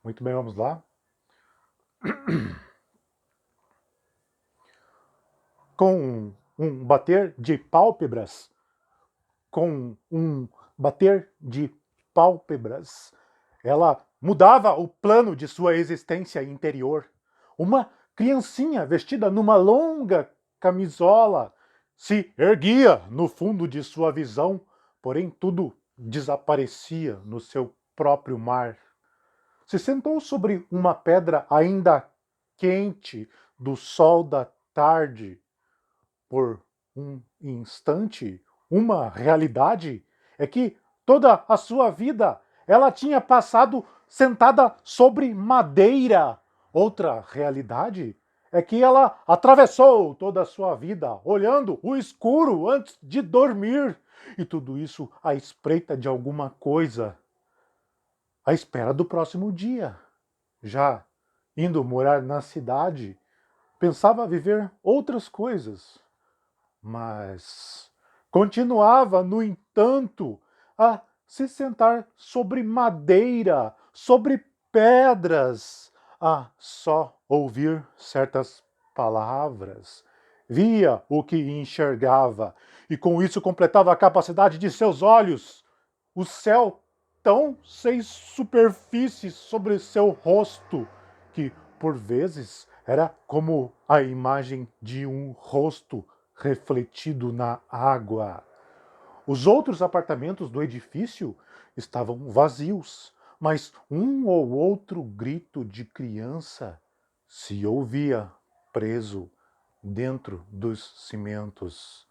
Muito bem, vamos lá. Com um bater de pálpebras, com um bater de pálpebras, ela mudava o plano de sua existência interior. Uma criancinha vestida numa longa camisola se erguia no fundo de sua visão, porém tudo desaparecia no seu próprio mar. Se sentou sobre uma pedra ainda quente do sol da tarde. Por um instante, uma realidade é que toda a sua vida ela tinha passado sentada sobre madeira. Outra realidade é que ela atravessou toda a sua vida olhando o escuro antes de dormir. E tudo isso à espreita de alguma coisa, à espera do próximo dia. Já indo morar na cidade, pensava viver outras coisas, mas continuava, no entanto, a se sentar sobre madeira, sobre pedras, a só ouvir certas palavras. Via o que enxergava, e com isso completava a capacidade de seus olhos. O céu tão sem superfície sobre seu rosto, que por vezes era como a imagem de um rosto refletido na água. Os outros apartamentos do edifício estavam vazios, mas um ou outro grito de criança se ouvia preso dentro dos cimentos.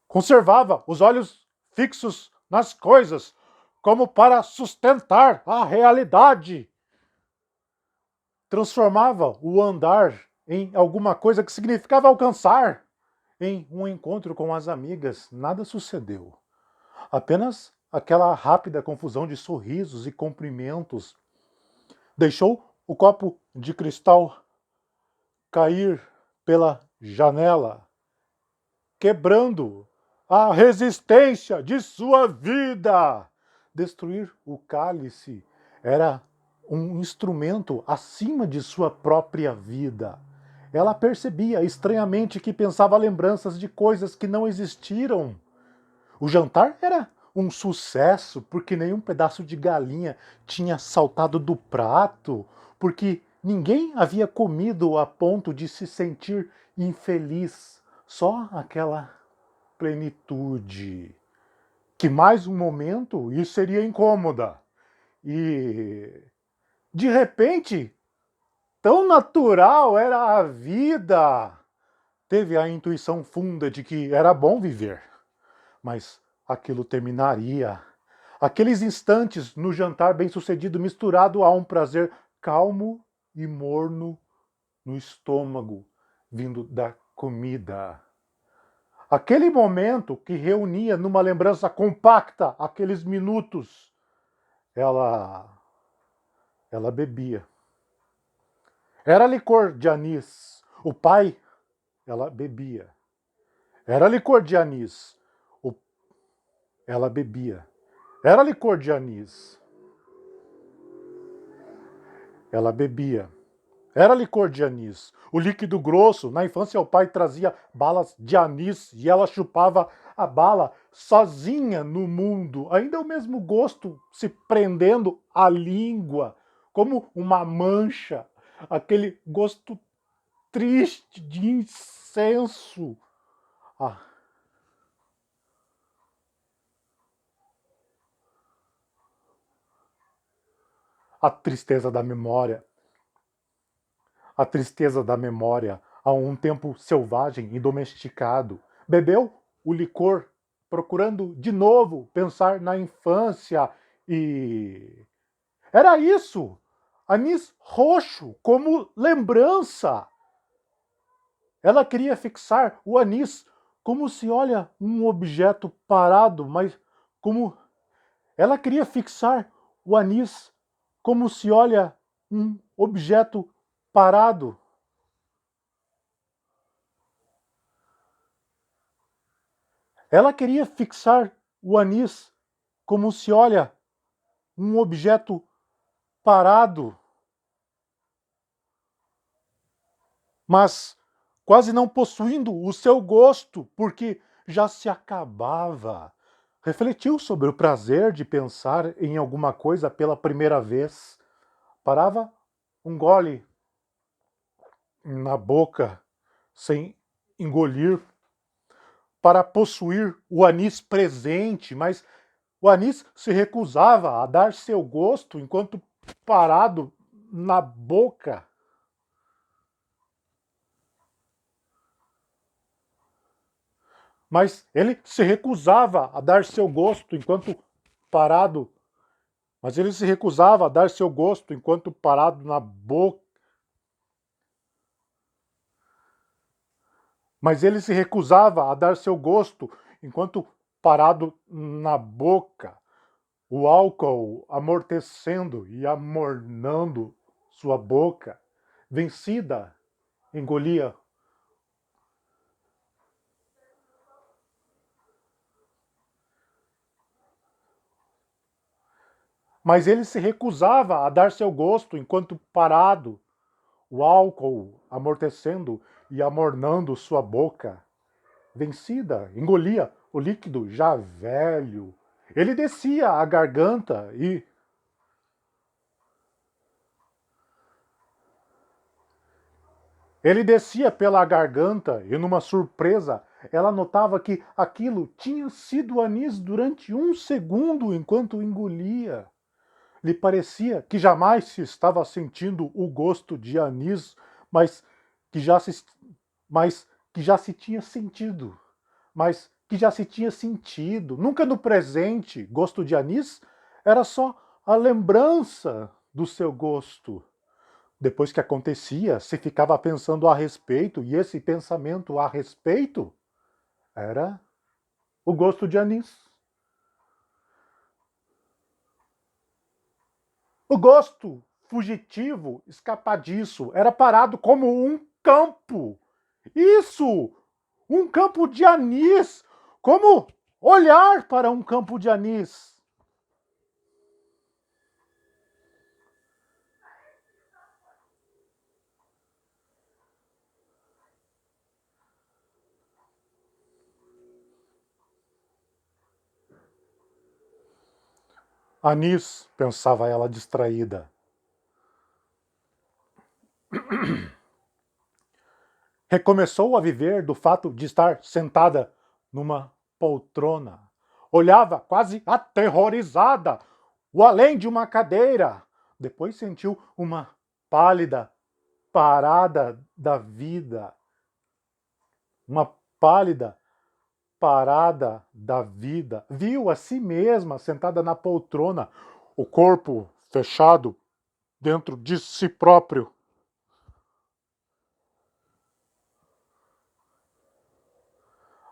Conservava os olhos fixos nas coisas, como para sustentar a realidade. Transformava o andar em alguma coisa que significava alcançar. Em um encontro com as amigas, nada sucedeu. Apenas aquela rápida confusão de sorrisos e cumprimentos. Deixou o copo de cristal cair pela janela, quebrando a resistência de sua vida. Destruir o cálice era um instrumento acima de sua própria vida. Ela percebia estranhamente que pensava lembranças de coisas que não existiram. O jantar era um sucesso porque nenhum pedaço de galinha tinha saltado do prato, porque ninguém havia comido a ponto de se sentir infeliz. Só aquela plenitude. Que mais um momento isso seria incômoda. E de repente, tão natural era a vida. Teve a intuição funda de que era bom viver, mas aquilo terminaria. Aqueles instantes no jantar bem-sucedido misturado a um prazer calmo e morno no estômago, vindo da comida. Aquele momento que reunia numa lembrança compacta aqueles minutos, ela ela bebia. Era licor de anis. O pai, ela bebia. Era licor de anis. O, ela bebia. Era licor de anis. Ela bebia. Era licor de anis. O líquido grosso, na infância o pai trazia balas de anis e ela chupava a bala sozinha no mundo. Ainda o mesmo gosto se prendendo à língua, como uma mancha. Aquele gosto triste de incenso. Ah, a tristeza da memória. A tristeza da memória a um tempo selvagem e domesticado. Bebeu o licor, procurando de novo pensar na infância e. Era isso! Anis roxo como lembrança. Ela queria fixar o anis como se olha um objeto parado, mas como. Ela queria fixar o anis como se olha um objeto parado. Ela queria fixar o anis como se olha um objeto parado. mas quase não possuindo o seu gosto, porque já se acabava. Refletiu sobre o prazer de pensar em alguma coisa pela primeira vez. Parava um gole na boca, sem engolir, para possuir o anis presente, mas o anis se recusava a dar seu gosto enquanto parado na boca. Mas ele se recusava a dar seu gosto enquanto parado. Mas ele se recusava a dar seu gosto enquanto parado na boca. Mas ele se recusava a dar seu gosto enquanto parado na boca. O álcool amortecendo e amornando sua boca. Vencida, engolia. Mas ele se recusava a dar seu gosto enquanto parado, o álcool amortecendo e amornando sua boca. Vencida, engolia o líquido já velho. Ele descia a garganta e ele descia pela garganta e, numa surpresa, ela notava que aquilo tinha sido anis durante um segundo enquanto engolia. Lhe parecia que jamais se estava sentindo o gosto de anis, mas que já se, mas que já se tinha sentido. Mas que já se tinha sentido. Nunca no presente, gosto de anis era só a lembrança do seu gosto. Depois que acontecia, se ficava pensando a respeito, e esse pensamento a respeito era o gosto de anis. O gosto fugitivo, escapadiço, era parado como um campo. Isso! Um campo de anis! Como olhar para um campo de anis? Anis, pensava ela distraída. Recomeçou a viver do fato de estar sentada numa poltrona. Olhava quase aterrorizada o além de uma cadeira. Depois sentiu uma pálida parada da vida. Uma pálida parada da vida. Viu a si mesma sentada na poltrona, o corpo fechado dentro de si próprio.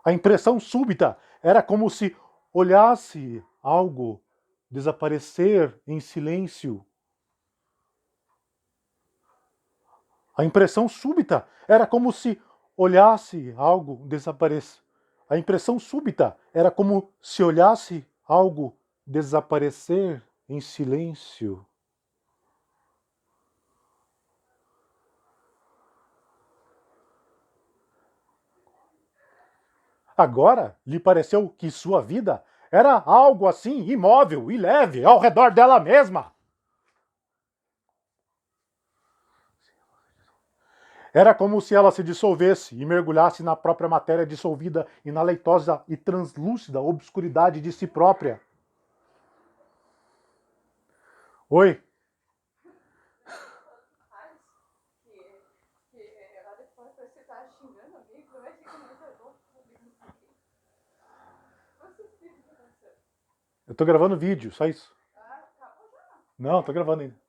A impressão súbita era como se olhasse algo desaparecer em silêncio. A impressão súbita era como se olhasse algo desaparecer. A impressão súbita era como se olhasse algo desaparecer em silêncio. Agora lhe pareceu que sua vida era algo assim imóvel e leve ao redor dela mesma. Era como se ela se dissolvesse e mergulhasse na própria matéria dissolvida e na leitosa e translúcida obscuridade de si própria. Oi? Eu tô gravando vídeo, só isso. Não, tô gravando ainda.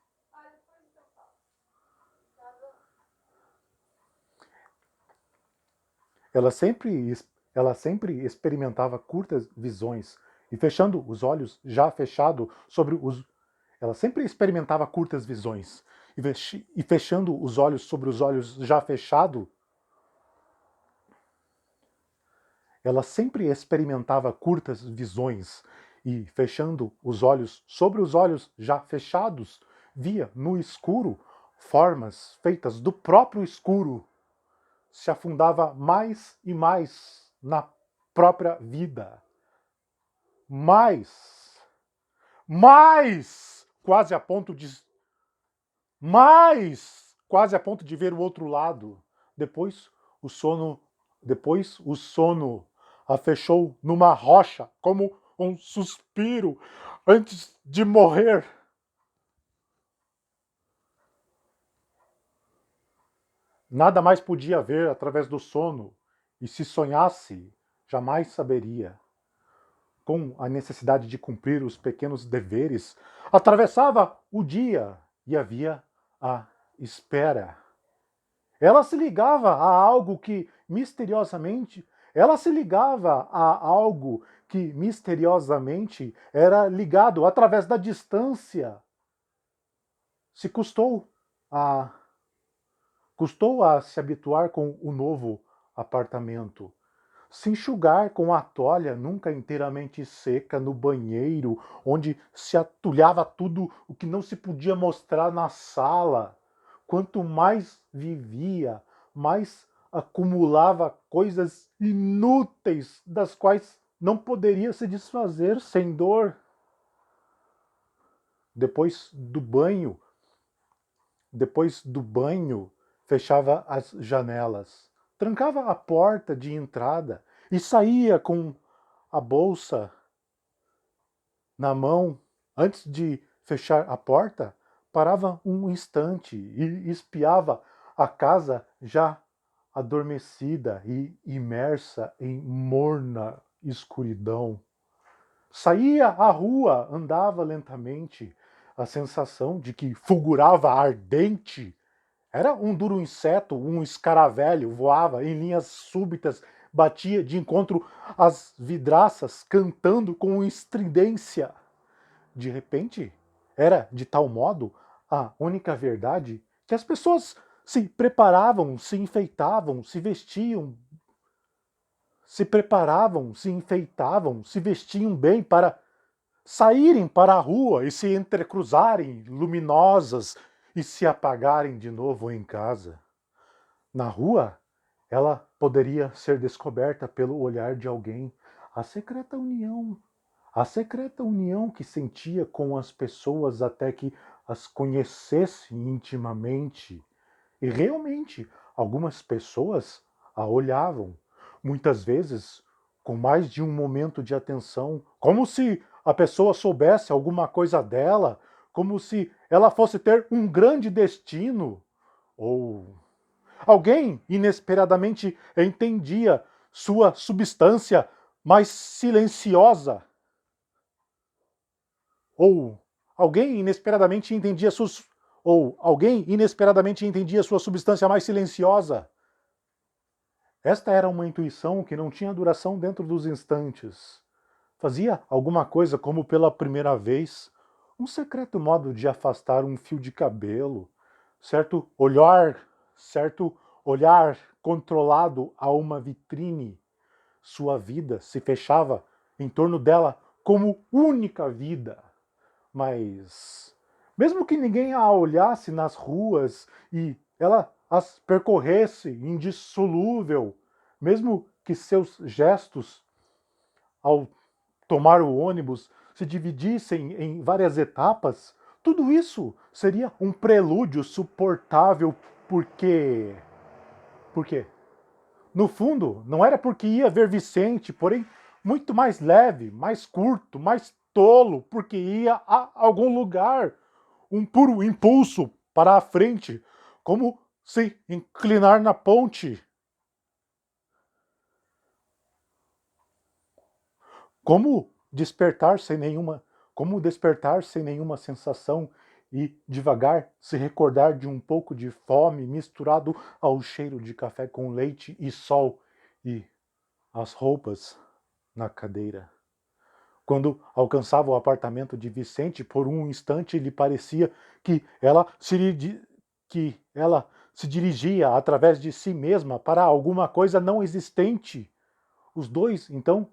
Ela sempre, ela sempre experimentava curtas visões e fechando os olhos já fechado sobre os. Ela sempre experimentava curtas visões e fechando os olhos sobre os olhos já fechado. Ela sempre experimentava curtas visões e fechando os olhos sobre os olhos já fechados, via no escuro formas feitas do próprio escuro. se afundava mais e mais na própria vida. Mais, quase a ponto de quase a ponto de ver o outro lado. Depois o sono, depois o sono a fechou numa rocha como um suspiro antes de morrer. Nada mais podia ver através do sono, e se sonhasse, jamais saberia. Com a necessidade de cumprir os pequenos deveres, atravessava o dia e havia a espera. Ela se ligava a algo que misteriosamente, ela se ligava a algo que misteriosamente era ligado através da distância. Se a custou a se habituar com o novo apartamento. Se enxugar com a toalha nunca inteiramente seca no banheiro, onde se atulhava tudo o que não se podia mostrar na sala. Quanto mais vivia, mais acumulava coisas inúteis das quais não poderia se desfazer sem dor. Depois do banho, depois do banho, fechava as janelas, trancava a porta de entrada e saía com a bolsa na mão. Antes de fechar a porta, parava um instante e espiava a casa já adormecida e imersa em morna escuridão. Saía à rua, andava lentamente, a sensação de que fulgurava ardente. Era um duro inseto, um escaravelho, voava em linhas súbitas, batia de encontro às vidraças, cantando com estridência. De repente, era de tal modo a única verdade que as pessoas se preparavam, se enfeitavam, se vestiam, se preparavam, se enfeitavam, se vestiam bem para saírem para a rua e se entrecruzarem luminosas e se apagarem de novo em casa. Na rua, ela poderia ser descoberta pelo olhar de alguém, a secreta união, a secreta união que sentia com as pessoas até que as conhecesse intimamente. E realmente, algumas pessoas a olhavam, muitas vezes com mais de um momento de atenção, como se a pessoa soubesse alguma coisa dela, como se ela fosse ter um grande destino, ou alguém inesperadamente entendia sua substância mais silenciosa, ou alguém inesperadamente entendia suas ou alguém inesperadamente entendia sua substância mais silenciosa. Esta era uma intuição que não tinha duração dentro dos instantes. Fazia alguma coisa como pela primeira vez, um secreto modo de afastar um fio de cabelo, certo olhar controlado a uma vitrine. Sua vida se fechava em torno dela como única vida. Mas, mesmo que ninguém a olhasse nas ruas e ela as percorresse indissolúvel, mesmo que seus gestos ao tomar o ônibus se dividissem em várias etapas, tudo isso seria um prelúdio suportável porque. Por quê? No fundo, não era porque ia ver Vicente, porém muito mais leve, mais curto, mais tolo, porque ia a algum lugar, um puro impulso para a frente, como se inclinar na ponte, como despertar sem nenhuma, como despertar sem nenhuma sensação e devagar se recordar de um pouco de fome misturado ao cheiro de café com leite e sol e as roupas na cadeira. Quando alcançava o apartamento de Vicente, por um instante lhe parecia que ela se dirigia através de si mesma para alguma coisa não existente. Os dois então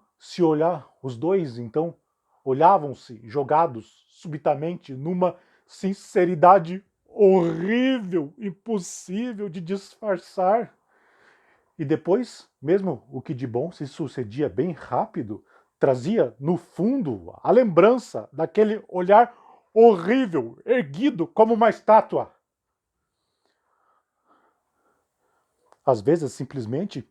olhavam-se jogados subitamente numa sinceridade horrível, impossível de disfarçar. E depois, mesmo o que de bom se sucedia bem rápido, trazia no fundo a lembrança daquele olhar horrível, erguido como uma estátua. Às vezes, simplesmente,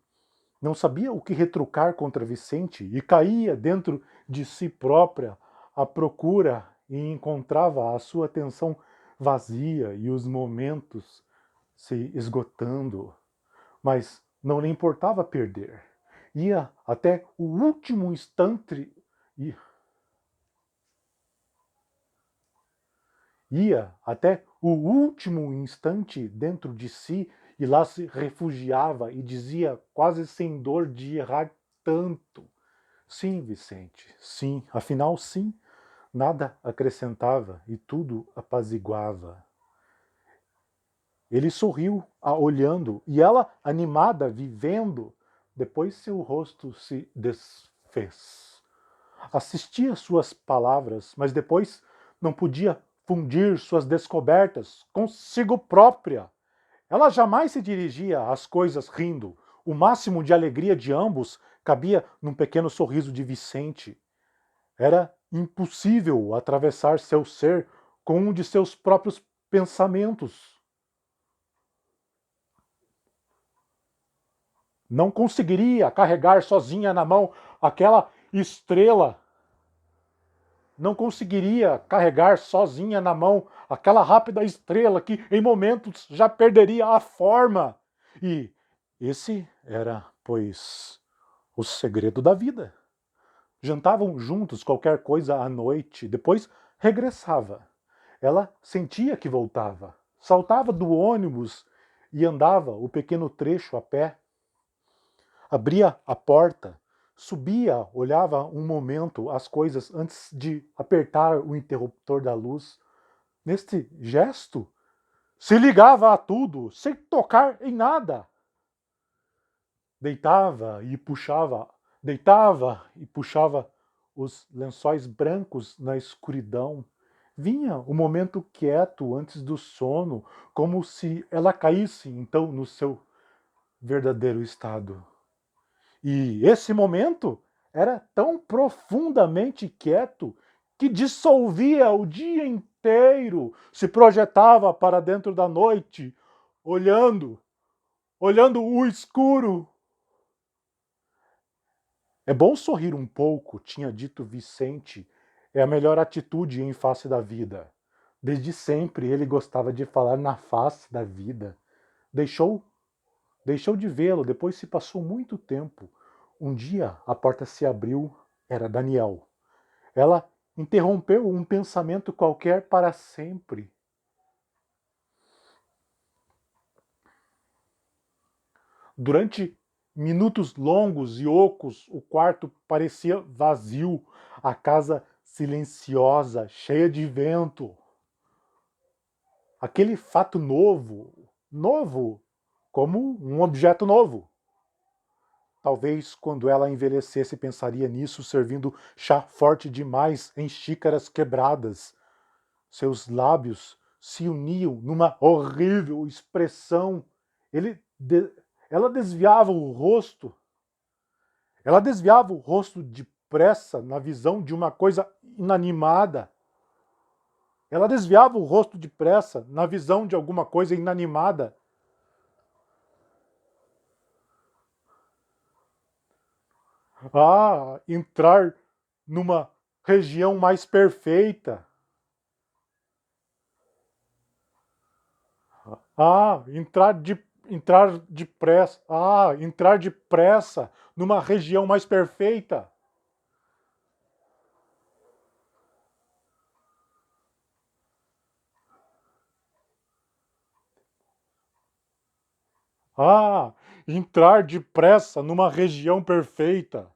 não sabia o que retrucar contra Vicente e caía dentro de si própria à procura e encontrava a sua atenção vazia e os momentos se esgotando. Mas não lhe importava perder. Ia até o último instante. Ia até o último instante dentro de si e lá se refugiava e dizia, quase sem dor de errar tanto: sim, Vicente, sim, afinal, sim. Nada acrescentava e tudo apaziguava. Ele sorriu, olhando, e ela, animada, vivendo. Depois seu rosto se desfez. Assistia suas palavras, mas depois não podia fundir suas descobertas consigo própria. Ela jamais se dirigia às coisas rindo. O máximo de alegria de ambos cabia num pequeno sorriso de Vicente. Era impossível atravessar seu ser com um de seus próprios pensamentos. Não conseguiria carregar sozinha na mão aquela estrela. Não conseguiria carregar sozinha na mão aquela rápida estrela que em momentos já perderia a forma. E esse era, pois, o segredo da vida. Jantavam juntos qualquer coisa à noite, depois regressava. Ela sentia que voltava, saltava do ônibus e andava o pequeno trecho a pé. Abria a porta, subia, olhava um momento as coisas antes de apertar o interruptor da luz. Neste gesto, se ligava a tudo, sem tocar em nada. Deitava e puxava os lençóis brancos na escuridão. Vinha o momento quieto antes do sono, como se ela caísse então no seu verdadeiro estado. E esse momento era tão profundamente quieto que dissolvia o dia inteiro, se projetava para dentro da noite, olhando o escuro. É bom sorrir um pouco, tinha dito Vicente. É a melhor atitude em face da vida. Desde sempre ele gostava de falar na face da vida. Deixou, deixou de vê-lo, depois se passou muito tempo. Um dia a porta se abriu, era Daniel. Ela interrompeu um pensamento qualquer para sempre. Durante minutos longos e ocos, o quarto parecia vazio, a casa silenciosa, cheia de vento. Aquele fato novo, como um objeto novo. Talvez quando ela envelhecesse pensaria nisso servindo chá forte demais em xícaras quebradas. Seus lábios se uniam numa horrível expressão. Ele de... Ela desviava o rosto. Ela desviava o rosto depressa na visão de uma coisa inanimada. Ela desviava o rosto depressa na visão de alguma coisa inanimada. Entrar numa região mais perfeita. Entrar depressa. Entrar depressa numa região mais perfeita. Entrar depressa numa região perfeita.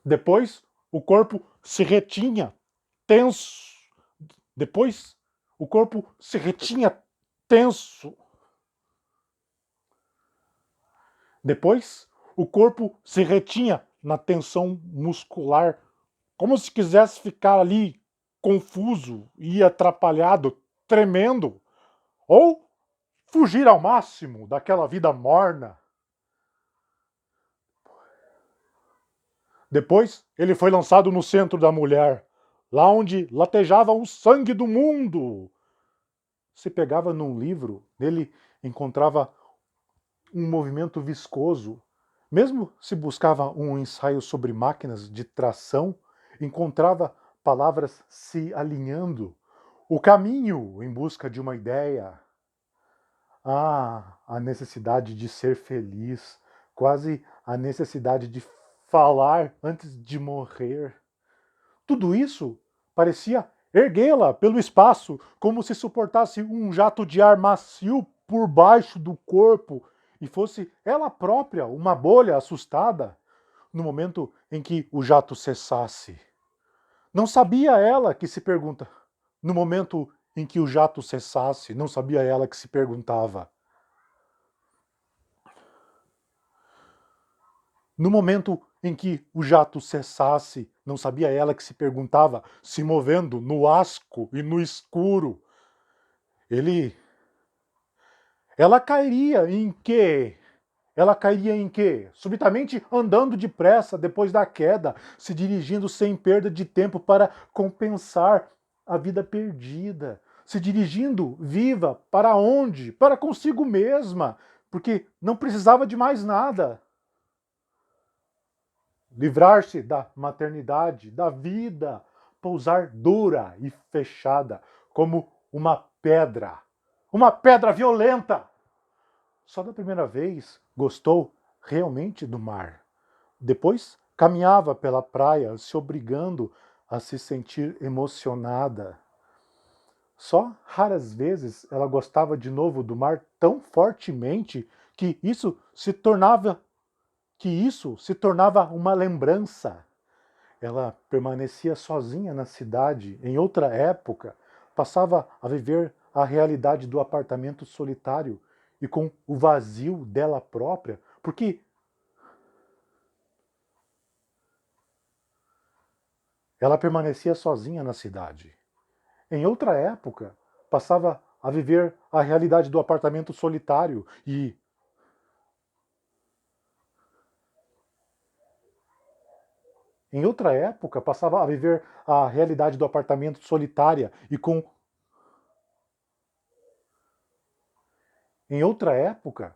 Depois, o corpo se retinha, tenso. Depois, o corpo se retinha, tenso. Depois, o corpo se retinha na tensão muscular, como se quisesse ficar ali confuso e atrapalhado, tremendo, ou fugir ao máximo daquela vida morna. Depois, ele foi lançado no centro da mulher, lá onde latejava o sangue do mundo. Se pegava num livro, nele encontrava um movimento viscoso. Mesmo se buscava um ensaio sobre máquinas de tração, encontrava palavras se alinhando. O caminho em busca de uma ideia. Ah, a necessidade de ser feliz, quase a necessidade de falar antes de morrer. Tudo isso parecia erguê-la pelo espaço, como se suportasse um jato de ar macio por baixo do corpo e fosse ela própria uma bolha assustada no momento em que o jato cessasse. Não sabia ela que se pergunta. No momento em que o jato cessasse, não sabia ela que se perguntava. No momento em que o jato cessasse, não sabia ela que se perguntava, se movendo no asco e no escuro. Ela cairia em quê? Ela cairia em quê? Subitamente andando depressa depois da queda, se dirigindo sem perda de tempo para compensar a vida perdida. Se dirigindo viva para onde? Para consigo mesma, porque não precisava de mais nada. Livrar-se da maternidade, da vida, pousar dura e fechada, como uma pedra violenta. Só da primeira vez gostou realmente do mar. Depois caminhava pela praia, se obrigando a se sentir emocionada. Só raras vezes ela gostava de novo do mar tão fortemente que isso se tornava uma lembrança. Ela permanecia sozinha na cidade, em outra época, passava a viver a realidade do apartamento solitário e com o vazio dela própria, porque ela permanecia sozinha na cidade. Em outra época, passava a viver a realidade do apartamento solitário e em outra época passava a viver a realidade do apartamento solitária e com em outra época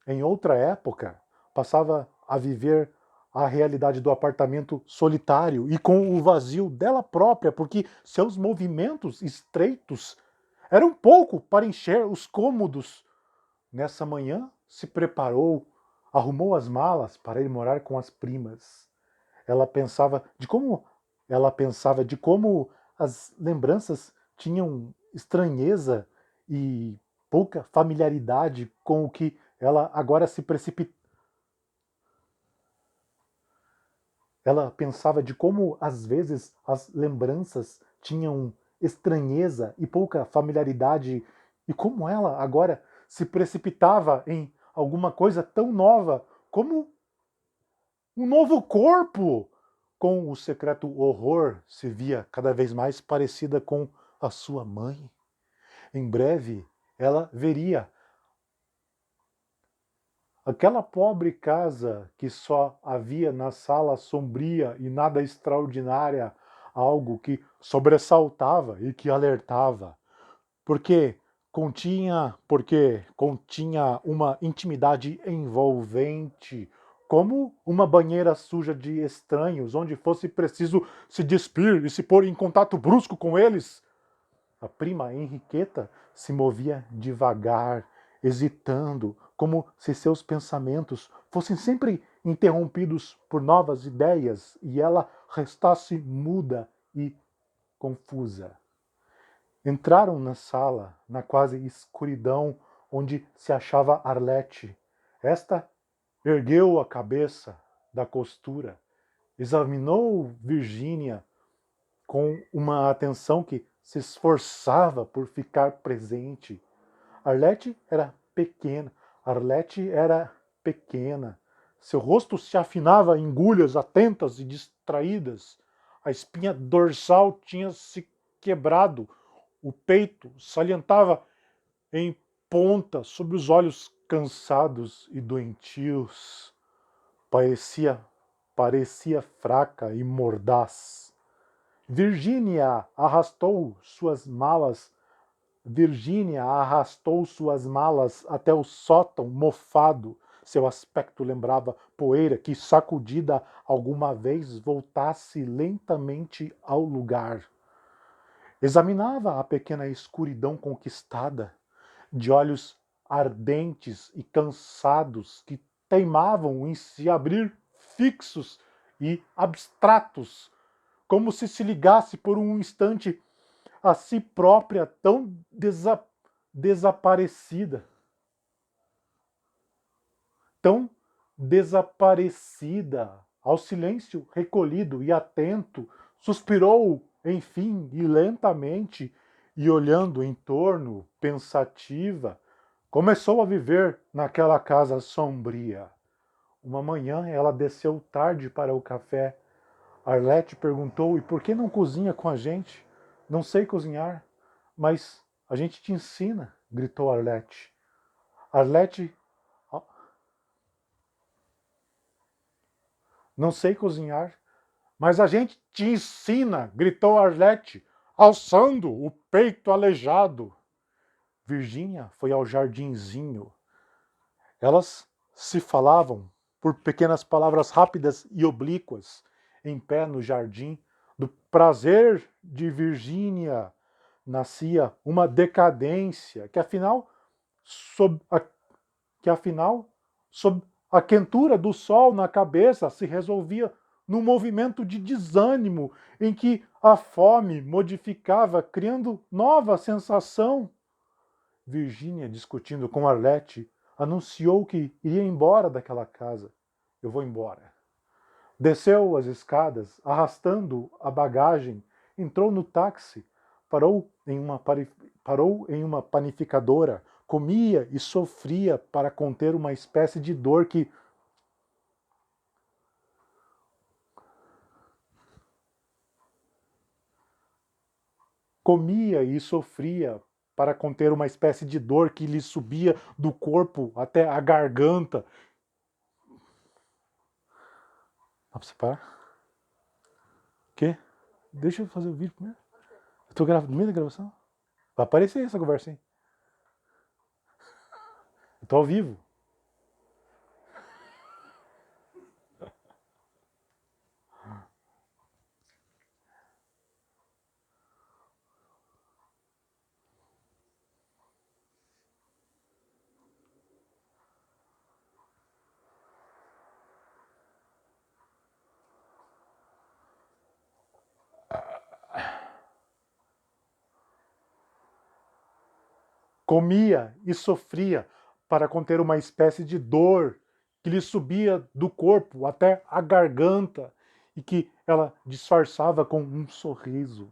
Em outra época, passava a viver a realidade do apartamento solitário e com o vazio dela própria, porque seus movimentos estreitos eram pouco para encher os cômodos. Nessa manhã, se preparou, arrumou as malas para ir morar com as primas. Ela pensava de como as lembranças tinham estranheza e pouca familiaridade com o que ela agora se precipita. Ela pensava de como às vezes as lembranças tinham estranheza e pouca familiaridade e como ela agora se precipitava em alguma coisa tão nova como um novo corpo. Com o secreto horror, se via cada vez mais parecida com a sua mãe. Em breve, ela veria aquela pobre casa que só havia na sala sombria e nada extraordinária, algo que sobressaltava e que alertava, porque continha uma intimidade envolvente, como uma banheira suja de estranhos, onde fosse preciso se despir e se pôr em contato brusco com eles. A prima Henriqueta se movia devagar, hesitando, como se seus pensamentos fossem sempre interrompidos por novas ideias e ela restasse muda e confusa. Entraram na sala, na quase escuridão onde se achava Arlete. Esta ergueu a cabeça da costura, examinou Virgínia com uma atenção que se esforçava por ficar presente. Arlete era pequena, Arlete era pequena. Seu rosto se afinava em engulhas atentas e distraídas. A espinha dorsal tinha se quebrado. O peito salientava em ponta sobre os olhos cansados e doentios. Parecia fraca e mordaz. Virgínia arrastou suas malas. Virgínia arrastou suas malas até o sótão mofado. Seu aspecto lembrava poeira que, sacudida alguma vez, voltasse lentamente ao lugar. Examinava a pequena escuridão conquistada, de olhos ardentes e cansados que teimavam em se abrir fixos e abstratos, como se ligasse por um instante a si própria tão desaparecida. Tão desaparecida. Ao silêncio recolhido e atento, suspirou, enfim, e lentamente, e olhando em torno, pensativa, começou a viver naquela casa sombria. Uma manhã ela desceu tarde para o café. Arlete perguntou: e por que não cozinha com a gente? Não sei cozinhar. Mas a gente te ensina, gritou Arlete. Arlete, não sei cozinhar. Mas a gente te ensina, gritou Arlete, alçando o peito aleijado. Virgínia foi ao jardinzinho. Elas se falavam por pequenas palavras rápidas e oblíquas, em pé no jardim. Do prazer de Virgínia nascia uma decadência que afinal, sob a quentura do sol na cabeça, se resolvia num movimento de desânimo em que a fome modificava, criando nova sensação. Virgínia, discutindo com Arlete, anunciou que iria embora daquela casa. Eu vou embora. Desceu as escadas, arrastando a bagagem, entrou no táxi, parou em uma panificadora, comia e sofria para conter uma espécie de dor que comia e sofria para conter uma espécie de dor que lhe subia do corpo até a garganta. Dá pra você parar? O quê? Deixa eu fazer o vídeo primeiro. Eu tô no meio da gravação. Vai aparecer essa conversa, hein? Eu tô ao vivo. Comia e sofria para conter uma espécie de dor que lhe subia do corpo até a garganta e que ela disfarçava com um sorriso.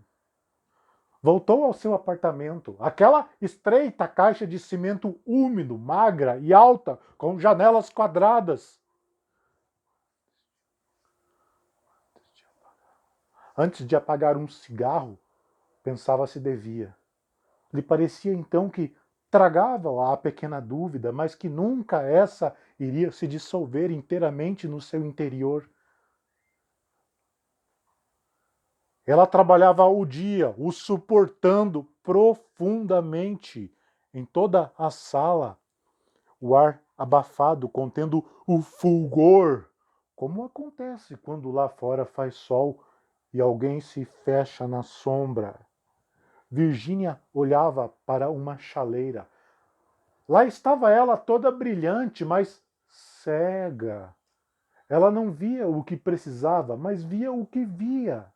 Voltou ao seu apartamento, aquela estreita caixa de cimento úmido, magra e alta, com janelas quadradas. Antes de apagar um cigarro, pensava se devia. Lhe parecia então que tragava a pequena dúvida, mas que nunca essa iria se dissolver inteiramente no seu interior. Ela trabalhava o dia, o suportando profundamente em toda a sala, o ar abafado, contendo o fulgor, como acontece quando lá fora faz sol e alguém se fecha na sombra. Virgínia olhava para uma chaleira. Lá estava ela toda brilhante, mas cega. Ela não via o que precisava, mas via o que via.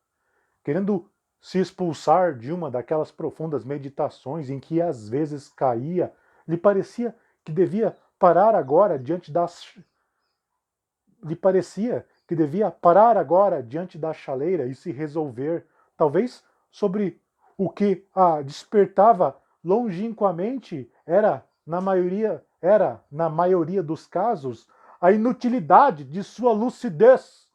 Querendo se expulsar de uma daquelas profundas meditações em que às vezes caía, lhe parecia que devia parar agora diante das lhe parecia que devia parar agora diante da chaleira e se resolver, talvez sobre o que a despertava longínquamente era, na maioria dos casos, a inutilidade de sua lucidez.